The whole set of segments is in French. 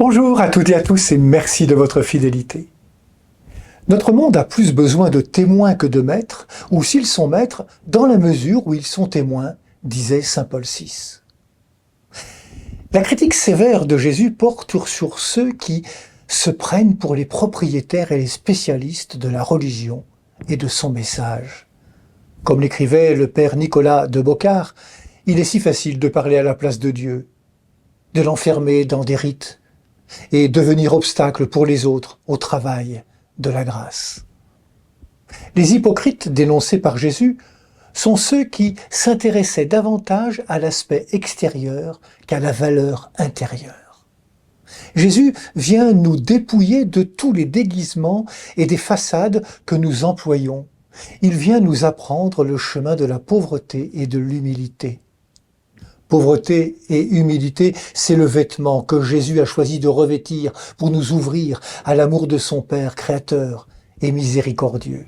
Bonjour à toutes et à tous et merci de votre fidélité. Notre monde a plus besoin de témoins que de maîtres, ou s'ils sont maîtres, dans la mesure où ils sont témoins, disait saint Paul VI. La critique sévère de Jésus porte sur ceux qui se prennent pour les propriétaires et les spécialistes de la religion et de son message. Comme l'écrivait le père Nicolas de Bocard, il est si facile de parler à la place de Dieu, de l'enfermer dans des rites, et devenir obstacle pour les autres au travail de la grâce. Les hypocrites dénoncés par Jésus sont ceux qui s'intéressaient davantage à l'aspect extérieur qu'à la valeur intérieure. Jésus vient nous dépouiller de tous les déguisements et des façades que nous employons. Il vient nous apprendre le chemin de la pauvreté et de l'humilité. Pauvreté et humilité, c'est le vêtement que Jésus a choisi de revêtir pour nous ouvrir à l'amour de son Père créateur et miséricordieux.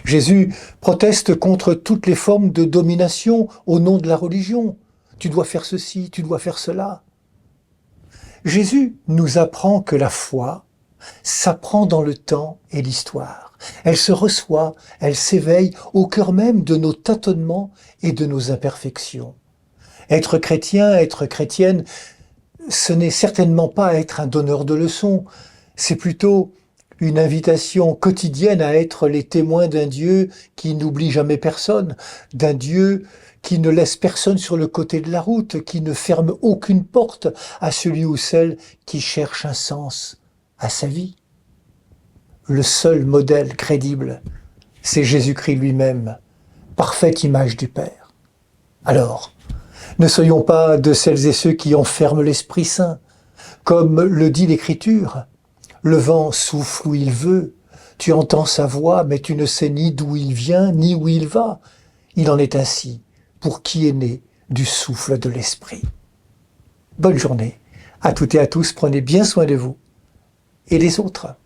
Jésus proteste contre toutes les formes de domination au nom de la religion. Tu dois faire ceci, tu dois faire cela. Jésus nous apprend que la foi s'apprend dans le temps et l'histoire. Elle se reçoit, elle s'éveille au cœur même de nos tâtonnements et de nos imperfections. Être chrétien, être chrétienne, ce n'est certainement pas être un donneur de leçons, c'est plutôt une invitation quotidienne à être les témoins d'un Dieu qui n'oublie jamais personne, d'un Dieu qui ne laisse personne sur le côté de la route, qui ne ferme aucune porte à celui ou celle qui cherche un sens à sa vie. Le seul modèle crédible, c'est Jésus-Christ lui-même, parfaite image du Père. Alors, ne soyons pas de celles et ceux qui enferment l'Esprit Saint. Comme le dit l'Écriture, le vent souffle où il veut, tu entends sa voix, mais tu ne sais ni d'où il vient, ni où il va. Il en est ainsi pour qui est né du souffle de l'Esprit. Bonne journée à toutes et à tous, prenez bien soin de vous et des autres.